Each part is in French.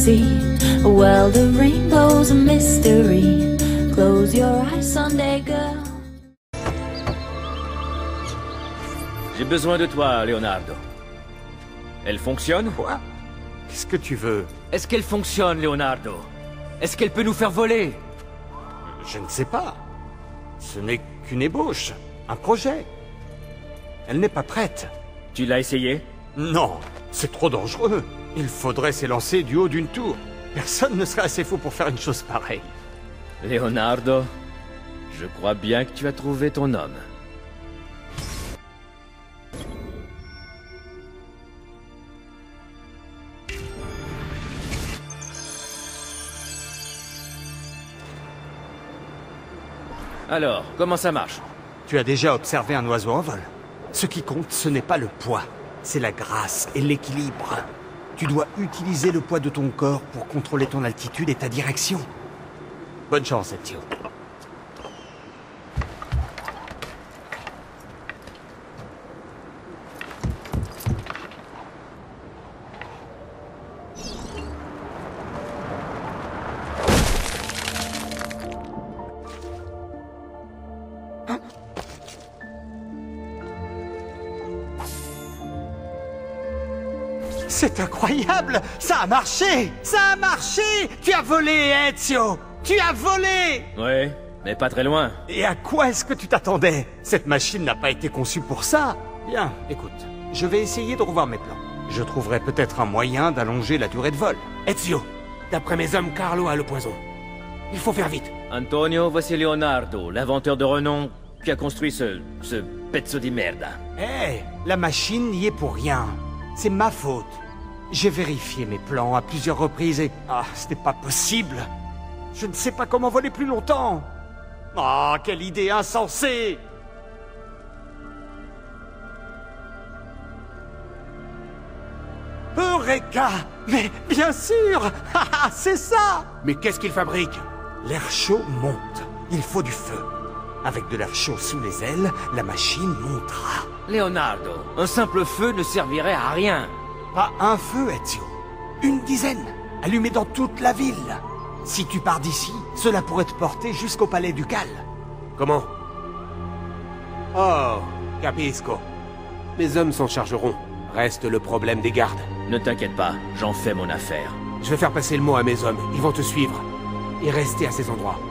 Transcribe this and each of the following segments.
see. Well, the rainbow's a mystery. Close your eyes, Sunday girl. J'ai besoin de toi, Leonardo. Elle fonctionne? Quoi? Qu'est-ce que tu veux? Est-ce qu'elle fonctionne, Leonardo? Est-ce qu'elle peut nous faire voler? Je ne sais pas. Ce n'est qu'une ébauche, un projet. Elle n'est pas prête. Tu l'as essayé? Non, c'est trop dangereux. Il faudrait s'élancer du haut d'une tour. Personne ne serait assez fou pour faire une chose pareille. Leonardo, je crois bien que tu as trouvé ton homme. Alors, comment ça marche? Tu as déjà observé un oiseau en vol. Ce qui compte, ce n'est pas le poids, c'est la grâce et l'équilibre. Tu dois utiliser le poids de ton corps pour contrôler ton altitude et ta direction. Bonne chance, Ezio. C'est incroyable! Ça a marché! Ça a marché! Tu as volé, Ezio! Tu as volé! Ouais, mais pas très loin. Et à quoi est-ce que tu t'attendais? Cette machine n'a pas été conçue pour ça. Bien, écoute, je vais essayer de revoir mes plans. Je trouverai peut-être un moyen d'allonger la durée de vol. Ezio, d'après mes hommes, Carlo a le poison. Il faut faire vite. Antonio, voici Leonardo, l'inventeur de renom qui a construit ce pezzo di merda. Hé, la machine n'y est pour rien. C'est ma faute. J'ai vérifié mes plans à plusieurs reprises et... Ah, ce n'est pas possible. Je ne sais pas comment voler plus longtemps. Ah, quelle idée insensée! Eureka! Mais bien sûr! Haha, c'est ça! Mais qu'est-ce qu'il fabrique? L'air chaud monte. Il faut du feu. Avec de l'air chaud sous les ailes, la machine montera. Leonardo, un simple feu ne servirait à rien. Pas un feu, Ezio. Une dizaine, allumés dans toute la ville. Si tu pars d'ici, cela pourrait te porter jusqu'au palais ducal. Comment? Oh, capisco. Mes hommes s'en chargeront. Reste le problème des gardes. Ne t'inquiète pas, j'en fais mon affaire. Je vais faire passer le mot à mes hommes. Ils vont te suivre. Et rester à ces endroits.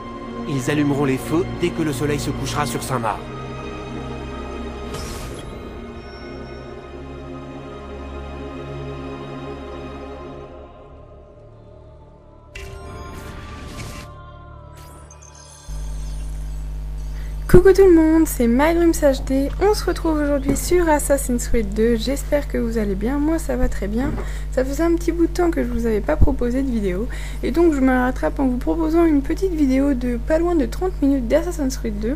Ils allumeront les feux dès que le soleil se couchera sur Saint-Marc. Coucou tout le monde, c'est MyDreamsHD. On se retrouve aujourd'hui sur Assassin's Creed 2. J'espère que vous allez bien, moi ça va très bien. Ça faisait un petit bout de temps que je vous avais pas proposé de vidéo. Et donc je me rattrape en vous proposant une petite vidéo de pas loin de 30 minutes d'Assassin's Creed 2.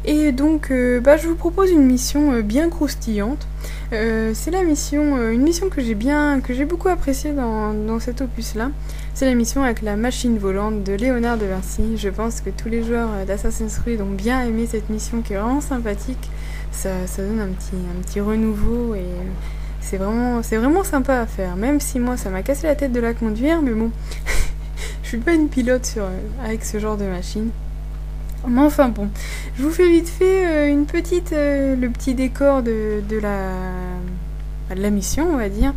Et donc je vous propose une mission bien croustillante. C'est la mission, une mission que j'ai beaucoup appréciée dans cet opus là. C'est la mission avec la machine volante de Léonard de Vinci. Je pense que tous les joueurs d'Assassin's Creed ont bien aimé cette mission qui est vraiment sympathique. Ça donne un petit renouveau et c'est vraiment sympa à faire. Même si moi ça m'a cassé la tête de la conduire, mais bon, je suis pas une pilote avec ce genre de machine. Mais enfin bon, je vous fais vite fait le petit décor de la mission, on va dire.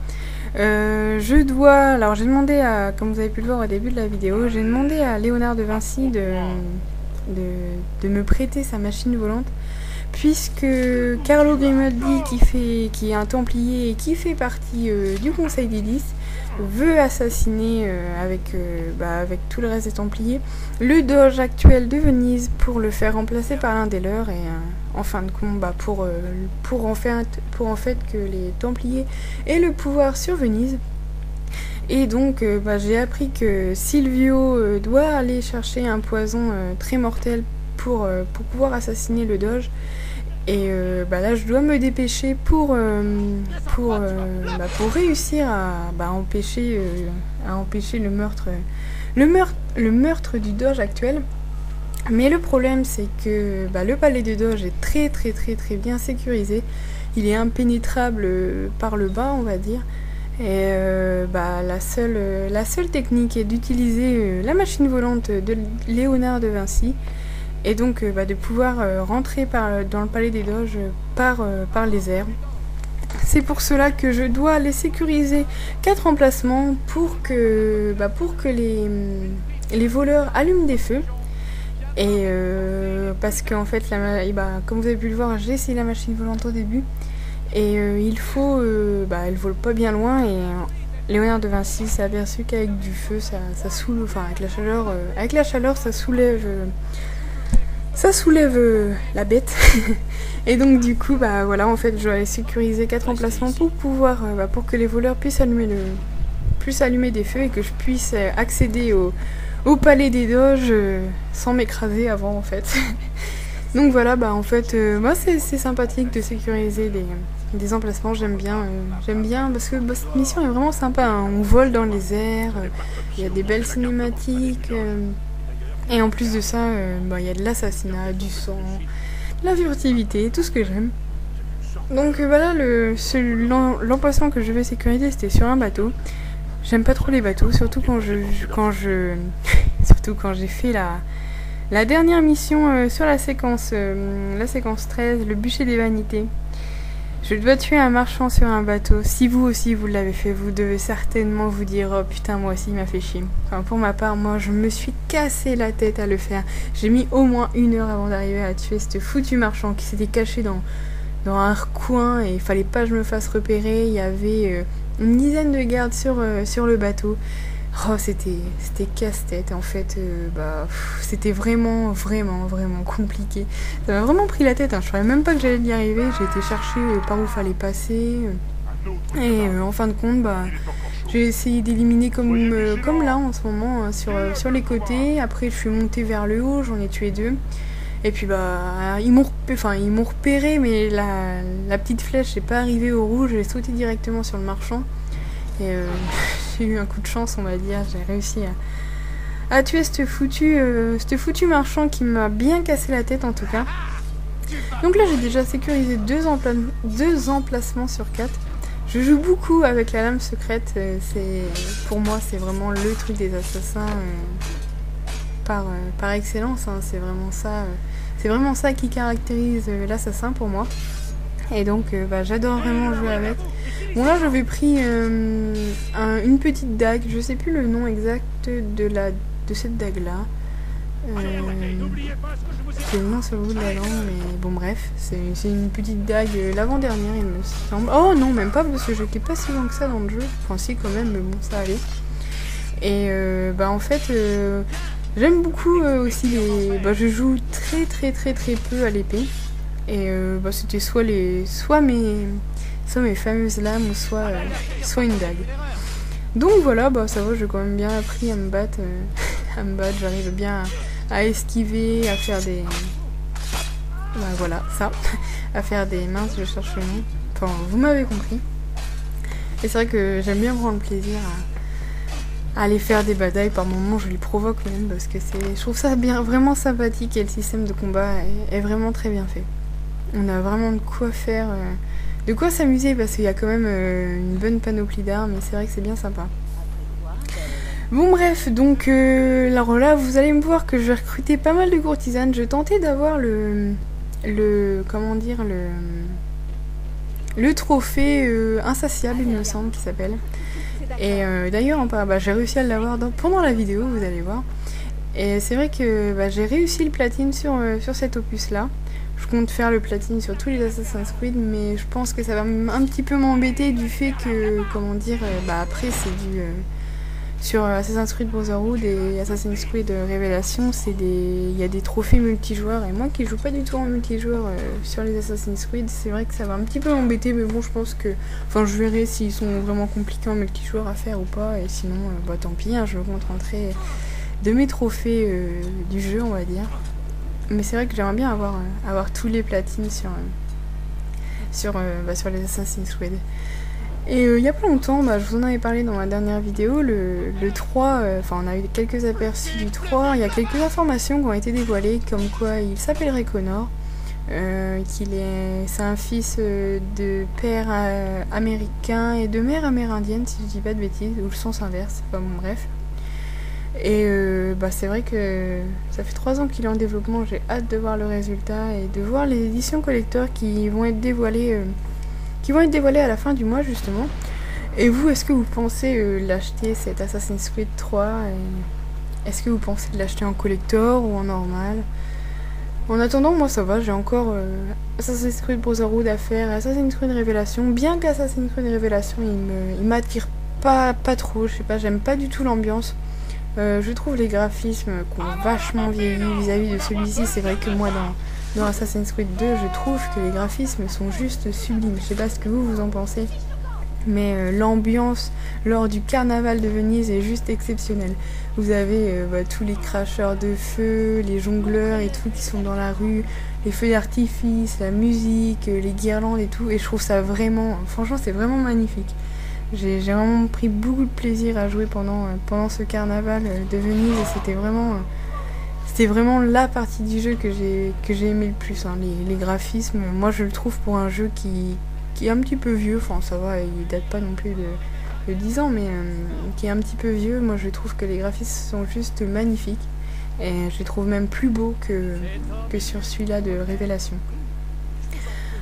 Alors j'ai demandé à, comme vous avez pu le voir au début de la vidéo, j'ai demandé à Léonard de Vinci de me prêter sa machine volante, puisque Carlo Grimaldi, qui est un Templier et qui fait partie du Conseil d'Hélice, veut assassiner avec tout le reste des Templiers le doge actuel de Venise pour le faire remplacer par l'un des leurs et en fin de compte pour en fait que les Templiers aient le pouvoir sur Venise. Et donc j'ai appris que Silvio doit aller chercher un poison très mortel pour pouvoir assassiner le doge. Et là je dois me dépêcher pour réussir à empêcher le meurtre du doge actuel. Mais le problème c'est que le palais du doge est très bien sécurisé. Il est impénétrable par le bas, on va dire. Et la seule technique est d'utiliser la machine volante de Léonard de Vinci. Et donc de pouvoir rentrer dans le palais des doges par les airs. C'est pour cela que je dois les sécuriser 4 emplacements pour que les voleurs allument des feux. Et parce qu'en fait, comme vous avez pu le voir, j'ai essayé la machine volante au début. Et elle vole pas bien loin. Et Léonard de Vinci s'est aperçu qu'avec du feu, ça soulève, enfin avec la chaleur, ça soulève la bête. Et donc du coup en fait je dois aller sécuriser 4 emplacements pour pouvoir pour que les voleurs puissent allumer des feux et que je puisse accéder au palais des doges sans m'écraser avant en fait. Donc voilà, c'est sympathique de sécuriser des emplacements, j'aime bien parce que cette mission est vraiment sympa, hein. On vole dans les airs, il y a des belles cinématiques. Et en plus de ça, y a de l'assassinat, du sang, de la furtivité, tout ce que j'aime. Donc l'emplacement que je vais sécuriser, c'était sur un bateau. J'aime pas trop les bateaux, surtout quand j'ai fait la dernière mission sur la séquence 13, le bûcher des vanités. Je dois tuer un marchand sur un bateau. Si vous aussi vous l'avez fait, vous devez certainement vous dire « Oh putain, moi aussi il m'a fait chier ». Enfin, pour ma part, moi je me suis cassé la tête à le faire. J'ai mis au moins 1 heure avant d'arriver à tuer ce foutu marchand qui s'était caché dans un recoin et il fallait pas que je me fasse repérer. Il y avait une dizaine de gardes sur le bateau. Oh, c'était casse-tête en fait, c'était vraiment compliqué. Ça m'a vraiment pris la tête, hein. Je savais même pas que j'allais y arriver, j'ai été chercher par où fallait passer. Et en fin de compte, j'ai essayé d'éliminer comme là en ce moment, sur les côtés. Après je suis montée vers le haut, j'en ai tué 2. Et puis ils m'ont repéré, mais la petite flèche n'est pas arrivée au rouge, j'ai sauté directement sur le marchand. Et j'ai eu un coup de chance, on va dire, j'ai réussi à tuer ce foutu marchand qui m'a bien cassé la tête en tout cas. Donc là j'ai déjà sécurisé 2 emplacements sur 4. Je joue beaucoup avec la lame secrète, pour moi c'est vraiment le truc des assassins par excellence, hein. C'est vraiment ça qui caractérise l'assassin pour moi. Et donc j'adore vraiment jouer avec. Bon là j'avais pris une petite dague, je sais plus le nom exact de cette dague là. J'ai le nom sur le bout de la langue, mais bon bref, c'est une petite dague l'avant-dernière il me semble. Oh non, même pas, parce que j'étais pas si loin que ça dans le jeu. Enfin si quand même, mais bon ça allait. Et en fait j'aime beaucoup aussi je joue très peu à l'épée. Et c'était soit mes fameuses lames ou soit une dague. Donc voilà, ça va, j'ai quand même bien appris à me battre. J'arrive bien à esquiver, à faire des... à faire des... Mince, je cherche le nom. Enfin, vous m'avez compris. Et c'est vrai que j'aime bien prendre plaisir à aller faire des batailles. Par moments, je les provoque même parce que je trouve ça vraiment sympathique et le système de combat est vraiment très bien fait. On a vraiment de quoi faire, de quoi s'amuser parce qu'il y a quand même une bonne panoplie d'armes et c'est vrai que c'est bien sympa. Bon bref, donc alors là vous allez me voir que je vais recruter pas mal de courtisanes. Je tentais d'avoir le trophée insatiable il me semble qu'il s'appelle. Et d'ailleurs j'ai réussi à l'avoir pendant la vidéo, vous allez voir. Et c'est vrai que j'ai réussi le platine sur cet opus là. Je compte faire le platine sur tous les Assassin's Creed, mais je pense que ça va un petit peu m'embêter du fait que, après c'est sur Assassin's Creed Brotherhood et Assassin's Creed Révélation, il y a des trophées multijoueurs, et moi qui joue pas du tout en multijoueur sur les Assassin's Creed, c'est vrai que ça va un petit peu m'embêter, mais bon je pense que, je verrai s'ils sont vraiment compliqués en multijoueur à faire ou pas, et sinon tant pis, hein, je me contenterai de mes trophées du jeu on va dire. Mais c'est vrai que j'aimerais bien avoir tous les platines sur les Assassin's Creed. Et il y a pas longtemps, je vous en avais parlé dans ma dernière vidéo, le 3, on a eu quelques aperçus du 3, il y a quelques informations qui ont été dévoilées, comme quoi il s'appellerait Connor. c'est un fils de père américain et de mère amérindienne, si je dis pas de bêtises, ou le sens inverse, enfin bon, bref. Et c'est vrai que ça fait 3 ans qu'il est en développement, j'ai hâte de voir le résultat et de voir les éditions collector qui vont être dévoilées à la fin du mois justement. Et vous, est-ce que vous pensez l'acheter, cet Assassin's Creed 3 et est-ce que vous pensez de l'acheter en collector ou en normal? En attendant, moi ça va, j'ai encore Assassin's Creed Brotherhood à faire, Assassin's Creed Révélation, bien qu'Assassin's Creed Révélation il m'attire pas trop, je sais pas, j'aime pas du tout l'ambiance. Je trouve les graphismes qui ont vachement vieilli vis-à-vis de celui-ci. C'est vrai que moi dans Assassin's Creed 2 je trouve que les graphismes sont juste sublimes. Je sais pas ce que vous en pensez, mais l'ambiance lors du carnaval de Venise est juste exceptionnelle. Vous avez tous les cracheurs de feu, les jongleurs et tout qui sont dans la rue, les feux d'artifice, la musique, les guirlandes et tout, et je trouve ça vraiment, franchement c'est vraiment magnifique. J'ai vraiment pris beaucoup de plaisir à jouer pendant ce carnaval de Venise et c'était vraiment la partie du jeu que j'ai aimé le plus, hein. Les graphismes, moi je le trouve pour un jeu qui est un petit peu vieux, enfin ça va, il date pas non plus de 10 ans, mais qui est un petit peu vieux. Moi je trouve que les graphismes sont juste magnifiques et je les trouve même plus beaux que sur celui-là de Révélation.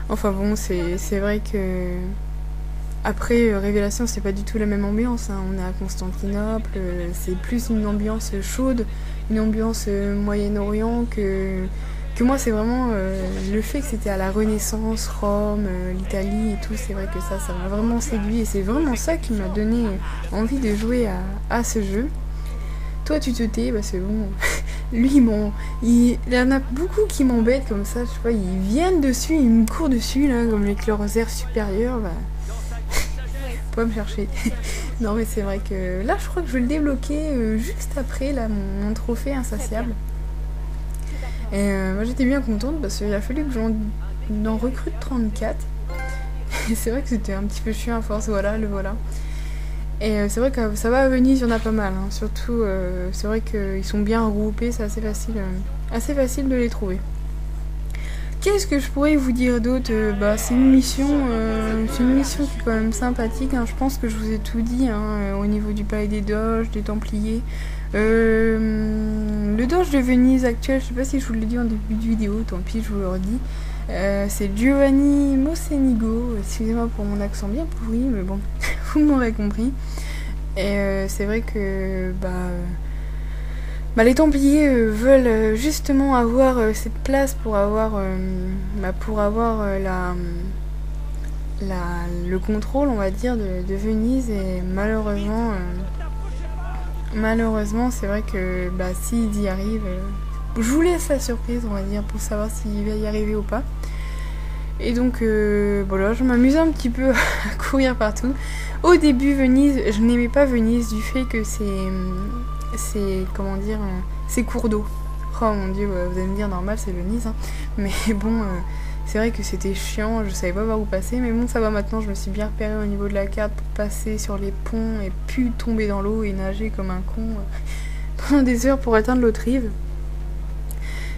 Enfin bon, c'est vrai que après Révélation c'est pas du tout la même ambiance, hein. On est à Constantinople, c'est plus une ambiance chaude, une ambiance Moyen-Orient que moi c'est vraiment le fait que c'était à la Renaissance, Rome, l'Italie et tout, c'est vrai que ça m'a vraiment séduit et c'est vraiment ça qui m'a donné envie de jouer à ce jeu. Toi tu te tais, c'est bon. Lui bon, il y en a beaucoup qui m'embêtent comme ça, je sais pas, ils viennent dessus, ils me courent dessus là, comme les chlorosers supérieurs, pas me chercher. Non mais c'est vrai que là je crois que je vais le débloquer juste après là, mon trophée insatiable. Et moi j'étais bien contente parce qu'il a fallu que j'en recrute 34. Et c'est vrai que c'était un petit peu chiant à force, voilà, le voilà. Et c'est vrai que ça va à Venise, il y en a pas mal, hein. Surtout c'est vrai qu'ils sont bien regroupés, c'est assez facile de les trouver. Qu'est-ce que je pourrais vous dire d'autre? C'est une mission qui est quand même sympathique, hein. Je pense que je vous ai tout dit, hein, au niveau du palais des doges, des templiers. Le doge de Venise actuel, je sais pas si je vous l'ai dit en début de vidéo, tant pis, je vous le redis. C'est Giovanni Mocenigo, excusez-moi pour mon accent bien pourri, mais bon, vous m'aurez compris. Et c'est vrai que les Templiers veulent justement avoir cette place pour avoir, le contrôle, on va dire, de Venise. Et malheureusement, c'est vrai que s'ils y arrivent, je vous laisse la surprise, on va dire, pour savoir s'il va y arriver ou pas. Et donc voilà, je m'amusais un petit peu à courir partout. Au début, Venise, je n'aimais pas Venise du fait que c'est cours d'eau. Oh mon dieu, vous allez me dire normal, c'est Venise, hein. Mais bon, c'est vrai que c'était chiant, je savais pas par où passer, mais bon, ça va maintenant, je me suis bien repérée au niveau de la carte pour passer sur les ponts et puis tomber dans l'eau et nager comme un con pendant des heures pour atteindre l'autre rive.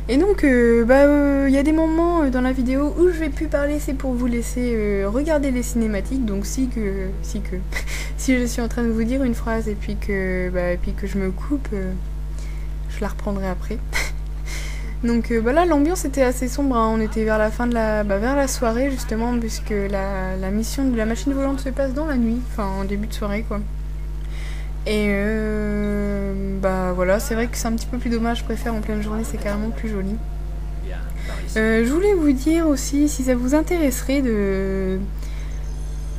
Et donc, y a des moments dans la vidéo où je vais plus parler, c'est pour vous laisser regarder les cinématiques. Donc si je suis en train de vous dire une phrase et puis que je me coupe, je la reprendrai après. Donc là, l'ambiance était assez sombre, hein. On était vers la fin de vers la soirée justement, puisque la mission de la machine volante se passe dans la nuit, enfin en début de soirée quoi. Et voilà, c'est vrai que c'est un petit peu plus dommage, je préfère en pleine journée, c'est carrément plus joli. Je voulais vous dire aussi, si ça vous intéresserait de...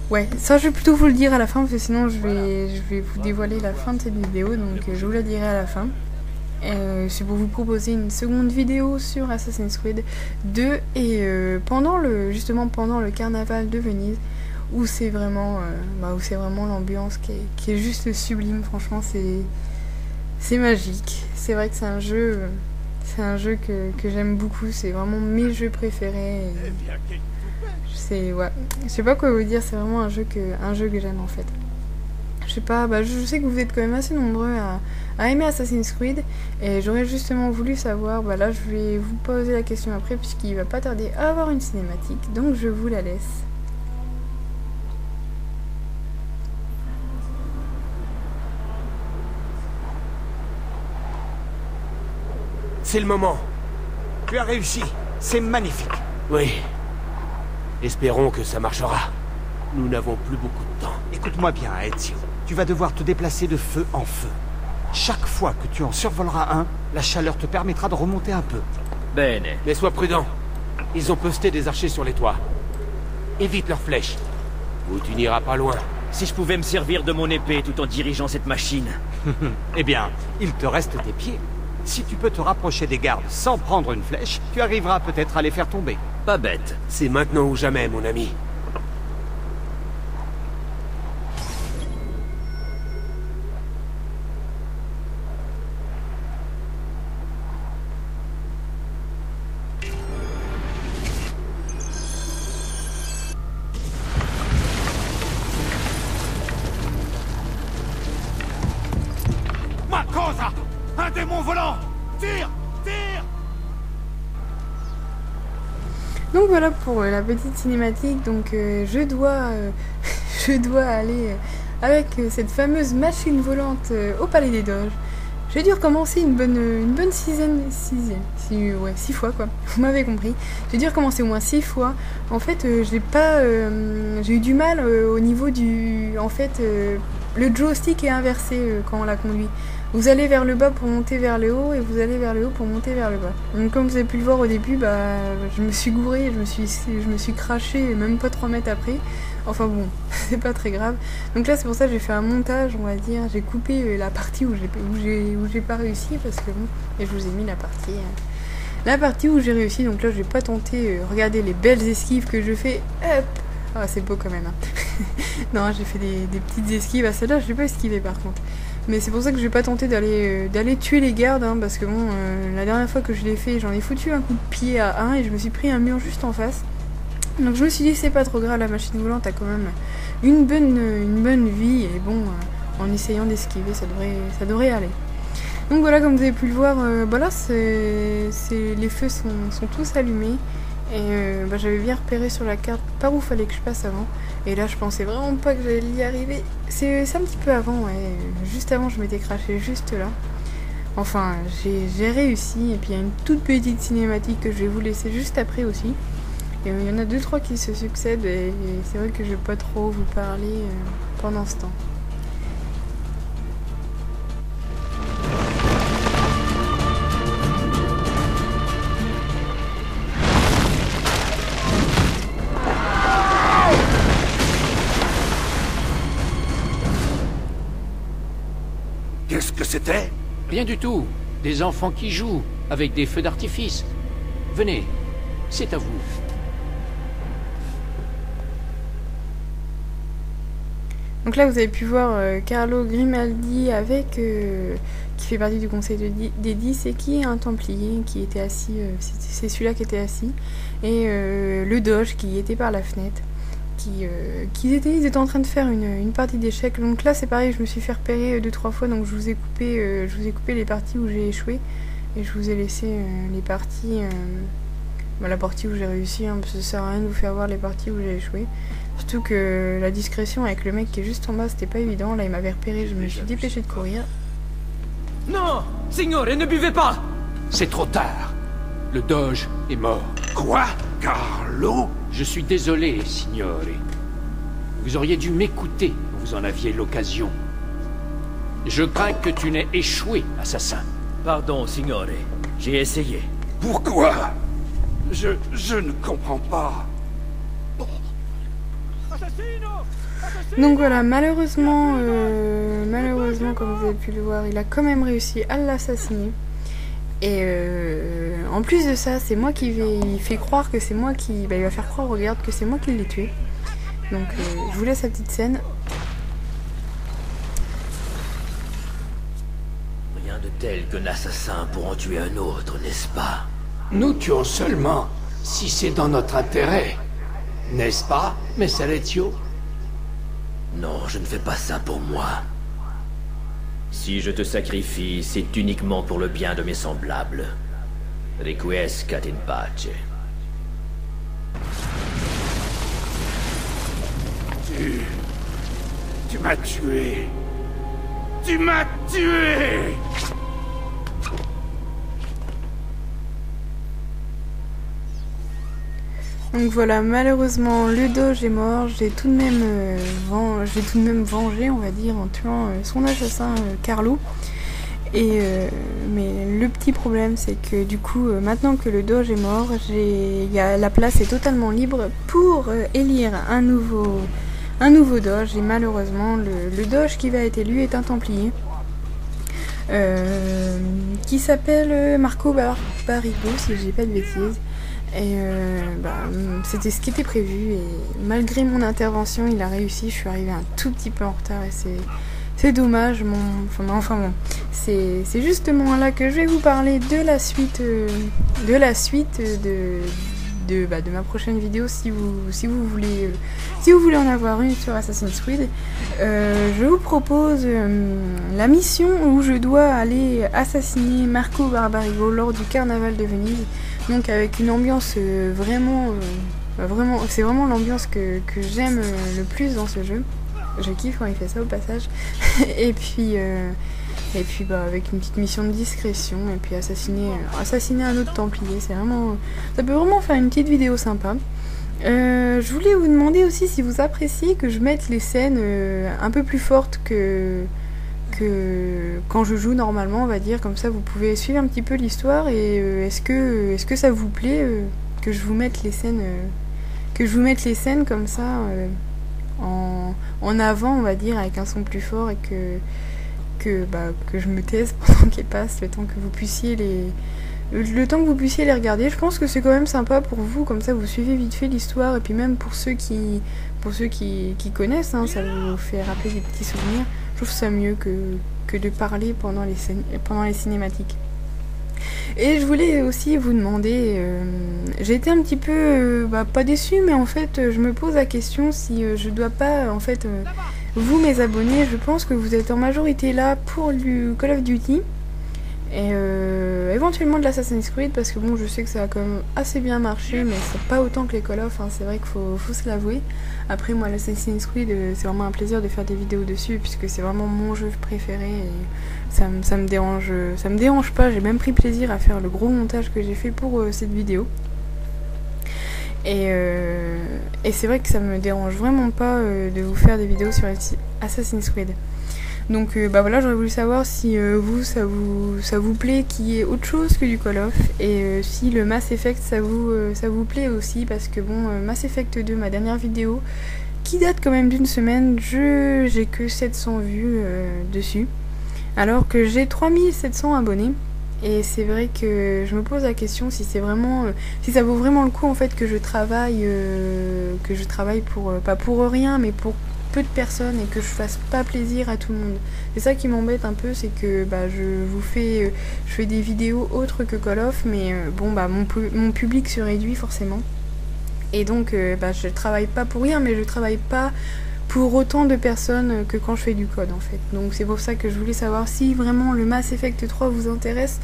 Ouais, ça je vais plutôt vous le dire à la fin, parce que sinon je vais vous dévoiler la fin de cette vidéo, donc je vous la dirai à la fin. C'est pour vous proposer une seconde vidéo sur Assassin's Creed 2, et pendant le carnaval de Venise, où c'est vraiment l'ambiance qui est juste sublime. Franchement, c'est magique. C'est vrai que c'est un jeu que j'aime beaucoup, c'est vraiment mes jeux préférés. Je sais pas quoi vous dire, c'est vraiment un jeu que j'aime en fait. Je sais pas, je sais que vous êtes quand même assez nombreux a aimé Assassin's Creed. Et j'aurais justement voulu savoir, bah là je vais vous poser la question après puisqu'il va pas tarder à avoir une cinématique. Donc je vous la laisse. C'est le moment. Tu as réussi. C'est magnifique. Oui. Espérons que ça marchera. Nous n'avons plus beaucoup de temps. Écoute-moi bien, Ezio. Tu vas devoir te déplacer de feu en feu. Chaque fois que tu en survoleras un, la chaleur te permettra de remonter un peu. Bene. Mais sois prudent. Ils ont posté des archers sur les toits. Évite leurs flèches. Ou tu n'iras pas loin. Si je pouvais me servir de mon épée tout en dirigeant cette machine. Eh bien, il te reste tes pieds. Si tu peux te rapprocher des gardes sans prendre une flèche, tu arriveras peut-être à les faire tomber. Pas bête. C'est maintenant ou jamais, mon ami. Ma cosa! Un démon volant! Tire! Tire! Donc voilà pour la petite cinématique. Donc je dois aller avec cette fameuse machine volante au Palais des Doges. J'ai dû recommencer une bonne 6 fois quoi. Vous m'avez compris. J'ai dû recommencer au moins 6 fois. En fait, j'ai eu du mal au niveau du. En fait, le joystick est inversé quand on la conduit. Vous allez vers le bas pour monter vers le haut et vous allez vers le haut pour monter vers le bas. Donc comme vous avez pu le voir au début, bah je me suis gourée, je me suis crashée même pas 3 mètres après. Enfin bon, c'est pas très grave. Donc là c'est pour ça que j'ai fait un montage, on va dire. J'ai coupé la partie où j'ai pas réussi parce que bon, et je vous ai mis la partie où j'ai réussi. Donc là je vais pas tenter. Regardez les belles esquives que je fais. Hop. Ah c'est beau quand même. Hein. Non, j'ai fait des petites esquives. À celle-là je l'ai pas esquivé par contre. Mais c'est pour ça que je vais pas tenter d'aller tuer les gardes, hein, parce que bon, la dernière fois que je l'ai fait, j'en ai foutu un coup de pied à un et je me suis pris un mur juste en face. Donc je me suis dit c'est pas trop grave, la machine volante a quand même une bonne vie et bon, en essayant d'esquiver, ça devrait aller. Donc voilà, comme vous avez pu le voir, là les feux sont tous allumés. Et j'avais bien repéré sur la carte par où fallait que je passe avant. Et là je pensais vraiment pas que j'allais y arriver. C'est un petit peu avant, ouais. Juste avant je m'étais crashé juste là. Enfin j'ai réussi. Et puis il y a une toute petite cinématique que je vais vous laisser juste après aussi. Et il y en a 2-3 qui se succèdent. Et c'est vrai que je vais pas trop vous parler pendant ce temps. Qu'est-ce que c'était? Rien du tout. Des enfants qui jouent, avec des feux d'artifice. Venez, c'est à vous. Donc là vous avez pu voir Carlo Grimaldi qui fait partie du conseil des 10 et qui est un templier qui était assis, c'est celui-là qui était assis, et le doge qui était par la fenêtre. Ils étaient en train de faire une partie d'échecs. Donc là c'est pareil, je me suis fait repérer 2-3 fois, donc je vous ai coupé les parties où j'ai échoué et je vous ai laissé les parties la partie où j'ai réussi, hein, parce que ça sert à rien de vous faire voir les parties où j'ai échoué. Surtout que la discrétion avec le mec qui est juste en bas, c'était pas évident. Là il m'avait repéré, je me suis dépêché de courir. Non, signore, ne buvez pas. C'est trop tard. Le doge est mort. Quoi? Carlo? Je suis désolé, signore. Vous auriez dû m'écouter quand vous en aviez l'occasion. Je crains que tu n'aies échoué, assassin. Pardon, signore. J'ai essayé. Pourquoi? Je ne comprends pas. Donc voilà, malheureusement, comme vous avez pu le voir, il a quand même réussi à l'assassiner. Et en plus de ça, c'est moi il fait croire que c'est moi qui... il va faire croire aux gardes que c'est moi qui l'ai tué. Donc je vous laisse la petite scène. Rien de tel qu'un assassin pour en tuer un autre, n'est-ce pas? Nous tuons seulement si c'est dans notre intérêt. N'est-ce pas, Messer Ezio? Non, je ne fais pas ça pour moi. Si je te sacrifie, c'est uniquement pour le bien de mes semblables. Requiescat in pace. Tu m'as tué. Tu m'as tué. Donc voilà, malheureusement le doge est mort. J'ai tout de même vengé, on va dire, en tuant son assassin Carlo. Et mais le petit problème, c'est que du coup, maintenant que le doge est mort, la place est totalement libre pour élire un nouveau doge. Et malheureusement, le doge qui va être élu est un templier qui s'appelle Marco Barbarigo, si je dis pas de bêtises. Et c'était ce qui était prévu, et malgré mon intervention, il a réussi. Je suis arrivée un tout petit peu en retard, et c'est dommage. Enfin bon, c'est justement là que je vais vous parler de la suite de ma prochaine vidéo, si vous voulez en avoir une sur Assassin's Creed. Je vous propose la mission où je dois aller assassiner Marco Barbarigo lors du carnaval de Venise. Donc avec une ambiance vraiment, c'est vraiment l'ambiance que j'aime le plus dans ce jeu. Je kiffe quand il fait ça au passage. et puis avec une petite mission de discrétion, et puis assassiner un autre templier. Ça peut vraiment faire une petite vidéo sympa. Je voulais vous demander aussi si vous appréciez que je mette les scènes un peu plus fortes que quand je joue normalement, on va dire. Comme ça vous pouvez suivre un petit peu l'histoire. Et est-ce que ça vous plaît que je vous mette les scènes comme ça en avant, on va dire, avec un son plus fort, et que je me taise pendant qu'elles passent, le temps que vous puissiez les regarder. Je pense que c'est quand même sympa pour vous, comme ça vous suivez vite fait l'histoire, et puis même pour ceux qui connaissent, hein, ça vous fait rappeler des petits souvenirs. Je trouve ça mieux que de parler pendant les cinématiques. Et je voulais aussi vous demander, j'ai été un petit peu, pas déçue, mais en fait je me pose la question si je dois pas, en fait, vous mes abonnés, je pense que vous êtes en majorité là pour du Call of Duty, et éventuellement de l'Assassin's Creed, parce que bon, je sais que ça a quand même assez bien marché, mais c'est pas autant que les Call of, hein, c'est vrai qu'il faut se l'avouer. Après moi, l'Assassin's Creed, c'est vraiment un plaisir de faire des vidéos dessus, puisque c'est vraiment mon jeu préféré, et ça me dérange pas. J'ai même pris plaisir à faire le gros montage que j'ai fait pour cette vidéo. Et c'est vrai que ça me dérange vraiment pas de vous faire des vidéos sur Assassin's Creed. Donc voilà, j'aurais voulu savoir si ça vous plaît qu'il y ait autre chose que du Call of, et si le Mass Effect ça vous plaît aussi, parce que bon, Mass Effect 2, ma dernière vidéo, qui date quand même d'une semaine, j'ai que 700 vues dessus, alors que j'ai 3700 abonnés. Et c'est vrai que je me pose la question si c'est vraiment, si ça vaut vraiment le coup en fait que je travaille pour, pas pour rien, mais pour peu de personnes, et que je fasse pas plaisir à tout le monde. C'est ça qui m'embête un peu, c'est que je fais des vidéos autres que Call of, mais mon public se réduit forcément. Et donc je travaille pas pour rien, mais je travaille pas pour autant de personnes que quand je fais du code en fait. Donc c'est pour ça que je voulais savoir si vraiment le Mass Effect 3 vous intéresse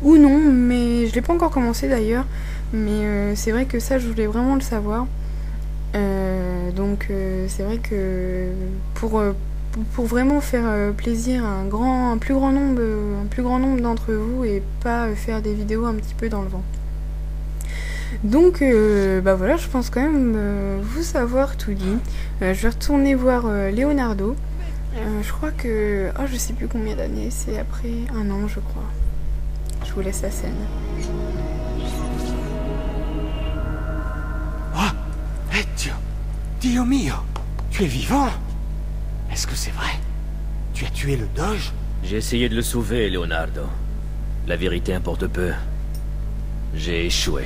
ou non, mais je l'ai pas encore commencé d'ailleurs, mais c'est vrai que ça je voulais vraiment le savoir. C'est vrai que pour vraiment faire plaisir à un plus grand nombre d'entre vous, et pas faire des vidéos un petit peu dans le vent. Donc voilà, je pense quand même vous savoir tout dit. Je vais retourner voir Leonardo. Je crois que... je sais plus combien d'années, c'est après un an je crois. Je vous laisse la scène. Dio mio, tu es vivant? Est-ce que c'est vrai? Tu as tué le doge? J'ai essayé de le sauver, Leonardo. La vérité importe peu. J'ai échoué.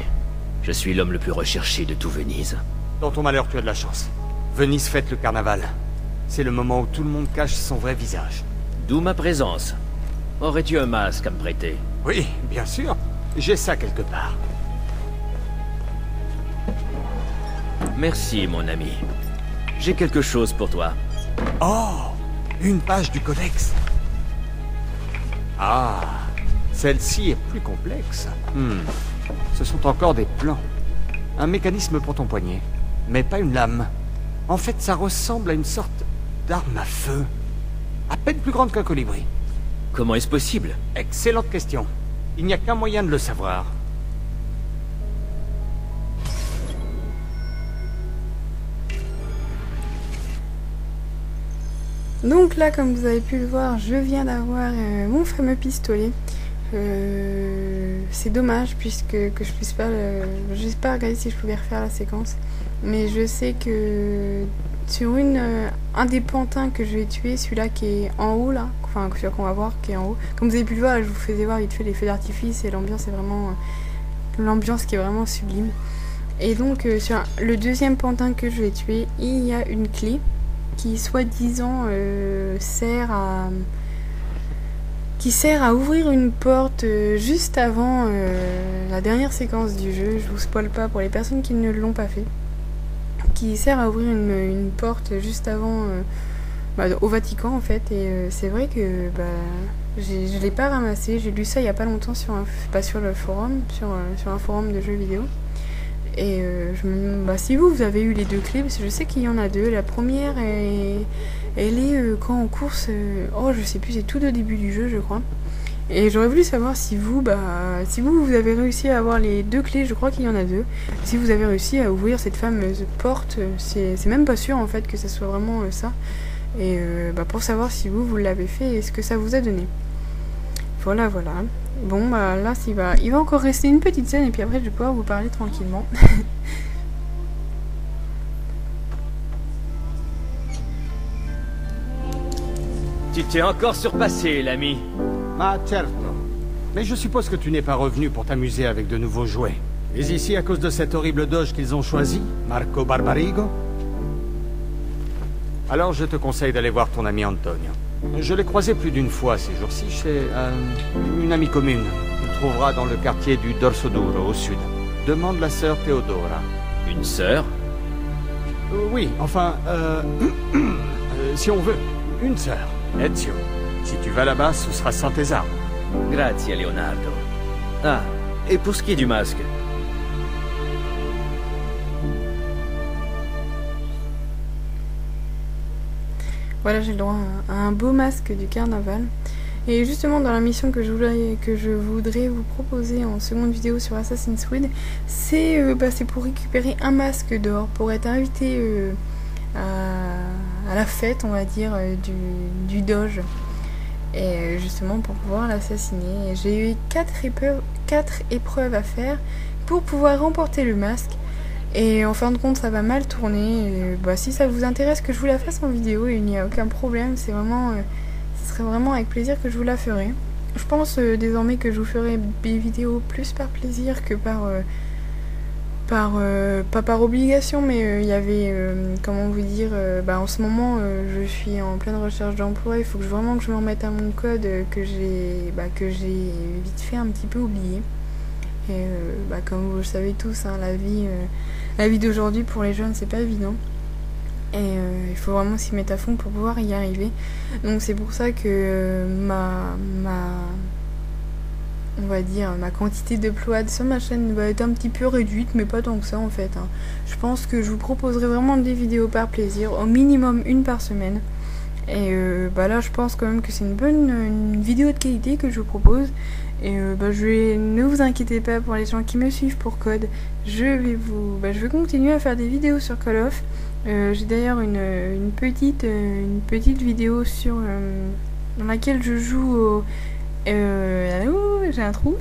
Je suis l'homme le plus recherché de tout Venise. Dans ton malheur, tu as de la chance. Venise fête le carnaval. C'est le moment où tout le monde cache son vrai visage. D'où ma présence. Aurais-tu un masque à me prêter? Oui, bien sûr. J'ai ça quelque part. Merci, mon ami. J'ai quelque chose pour toi. Oh, une page du codex. Ah, celle-ci est plus complexe. Ce sont encore des plans. Un mécanisme pour ton poignet, mais pas une lame. En fait, ça ressemble à une sorte d'arme à feu. À peine plus grande qu'un colibri. Comment est-ce possible? Excellente question. Il n'y a qu'un moyen de le savoir. Donc là, comme vous avez pu le voir, je viens d'avoir mon fameux pistolet. C'est dommage puisque je puisse pas je sais pas regarder si je pouvais refaire la séquence, mais je sais que sur un des pantins que je vais tuer, celui-là qui est en haut là, enfin celui qu'on va voir qui est en haut, comme vous avez pu le voir, je vous faisais voir vite fait les feux d'artifice et l'ambiance est vraiment l'ambiance qui est vraiment sublime. Et donc sur le deuxième pantin que je vais tuer, il y a une clé qui soi-disant sert à ouvrir une porte juste avant la dernière séquence du jeu. Je vous spoil pas pour les personnes qui ne l'ont pas fait. Qui sert à ouvrir une porte juste avant au Vatican en fait. Et c'est vrai que je l'ai pas ramassé. J'ai lu ça il y a pas longtemps sur le forum, sur un forum de jeux vidéo. Et si vous avez eu les deux clés, parce que je sais qu'il y en a deux. La première elle est quand en course, je sais plus, c'est tout au début du jeu je crois. Et j'aurais voulu savoir si vous avez réussi à avoir les deux clés, je crois qu'il y en a deux. Si vous avez réussi à ouvrir cette fameuse porte, c'est même pas sûr en fait que ça soit vraiment ça. Et pour savoir si vous l'avez fait et ce que ça vous a donné. Voilà. Bon là il va encore rester une petite scène et puis après je vais pouvoir vous parler tranquillement. Tu t'es encore surpassé, l'ami. Ma certo. Mais je suppose que tu n'es pas revenu pour t'amuser avec de nouveaux jouets. Es ici à cause de cet horrible doge qu'ils ont choisi, Marco Barbarigo? Alors je te conseille d'aller voir ton ami Antonio. Je l'ai croisé plus d'une fois ces jours-ci chez une amie commune. Tu le trouveras dans le quartier du Dorso Duro, au sud. Demande la sœur Theodora. Une sœur? Oui, enfin, si on veut, une sœur. Ezio. Si tu vas là-bas, ce sera sans tes armes. Grazie, Leonardo. Ah, et pour ce qui est du masque? Voilà, j'ai le droit à un beau masque du carnaval. Et justement, dans la mission que je voudrais vous proposer en seconde vidéo sur Assassin's Creed, c'est pour récupérer un masque d'or, pour être invité à la fête, on va dire, du doge. Et justement pour pouvoir l'assassiner. J'ai eu 4 épreuves à faire pour pouvoir remporter le masque. Et en fin de compte ça va mal tourner. Et, si ça vous intéresse que je vous la fasse en vidéo, il n'y a aucun problème. Ce serait vraiment avec plaisir que je vous la ferai. Je pense désormais que je vous ferai des vidéos plus par plaisir que pas par obligation, mais il y avait, comment vous dire, en ce moment je suis en pleine recherche d'emploi, il faut vraiment que je me remette à mon code que j'ai vite fait un petit peu oublié. Et comme vous le savez tous, hein, la vie d'aujourd'hui pour les jeunes c'est pas évident. Et il faut vraiment s'y mettre à fond pour pouvoir y arriver. Donc c'est pour ça que on va dire ma quantité d'upload sur ma chaîne va être un petit peu réduite, mais pas tant que ça en fait, hein. Je pense que je vous proposerai vraiment des vidéos par plaisir, au minimum une par semaine. Et là je pense quand même que c'est une vidéo de qualité que je vous propose. Et ne vous inquiétez pas pour les gens qui me suivent pour Code. Je vais continuer à faire des vidéos sur Call of. J'ai d'ailleurs une petite vidéo dans laquelle je joue au j'ai un trou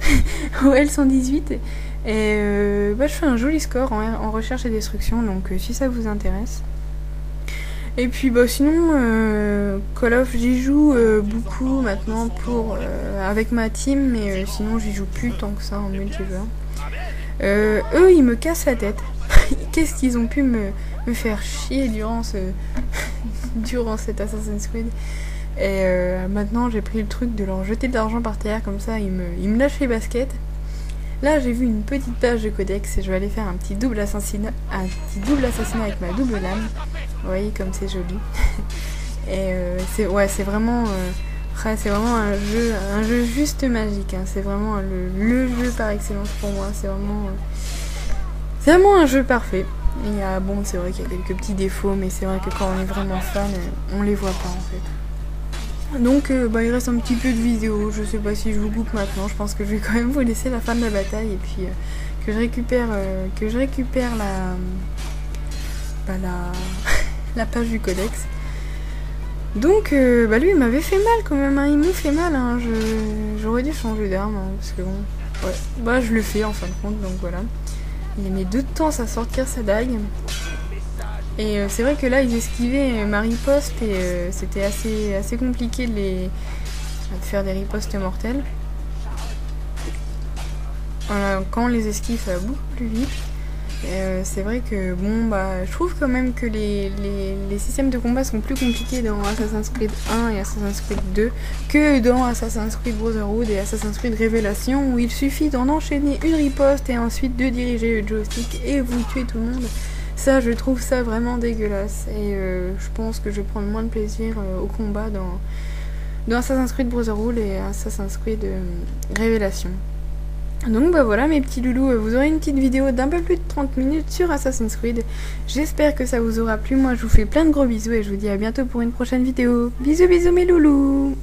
au L118 et je fais un joli score en recherche et destruction, donc si ça vous intéresse. Et puis sinon Call of j'y joue beaucoup maintenant avec ma team, mais sinon j'y joue plus tant que ça en multijoueur. Eux ils me cassent la tête. Qu'est-ce qu'ils ont pu me faire chier durant cet Assassin's Creed. Et maintenant j'ai pris le truc de leur jeter de l'argent par terre, comme ça ils me lâchent les baskets. Là j'ai vu une petite page de codex et je vais aller faire un petit double assassinat avec ma double lame. Vous voyez comme c'est joli. Et c'est vraiment Ouais, c'est vraiment un jeu juste magique, hein. C'est vraiment le jeu par excellence pour moi. C'est vraiment un jeu parfait. Et bon, c'est vrai qu'il y a quelques petits défauts, mais c'est vrai que quand on est vraiment fan, on les voit pas en fait. Donc il reste un petit peu de vidéo. Je sais pas si je vous coupe maintenant. Je pense que je vais quand même vous laisser la fin de la bataille et puis que je récupère la page du codex. Donc lui il m'avait fait mal quand même, hein. Il m'ont fait mal, hein. J'aurais dû changer d'arme, hein, parce que bon, ouais, je le fais en fin de compte, donc voilà. Il met 2 temps à sortir sa dague. Et c'est vrai que là ils esquivaient ma riposte et c'était assez compliqué de faire des ripostes mortelles. Voilà, quand on les esquive ça va beaucoup plus vite. C'est vrai que bon je trouve quand même que les systèmes de combat sont plus compliqués dans Assassin's Creed 1 et Assassin's Creed 2 que dans Assassin's Creed Brotherhood et Assassin's Creed Révélation, où il suffit d'en enchaîner une riposte et ensuite de diriger le joystick et vous tuez tout le monde. Ça, je trouve ça vraiment dégueulasse et je pense que je vais prendre moins de plaisir au combat dans Assassin's Creed Brotherhood et Assassin's Creed Révélation. Donc voilà mes petits loulous, vous aurez une petite vidéo d'un peu plus de 30 minutes sur Assassin's Creed. J'espère que ça vous aura plu, moi je vous fais plein de gros bisous et je vous dis à bientôt pour une prochaine vidéo. Bisous bisous mes loulous.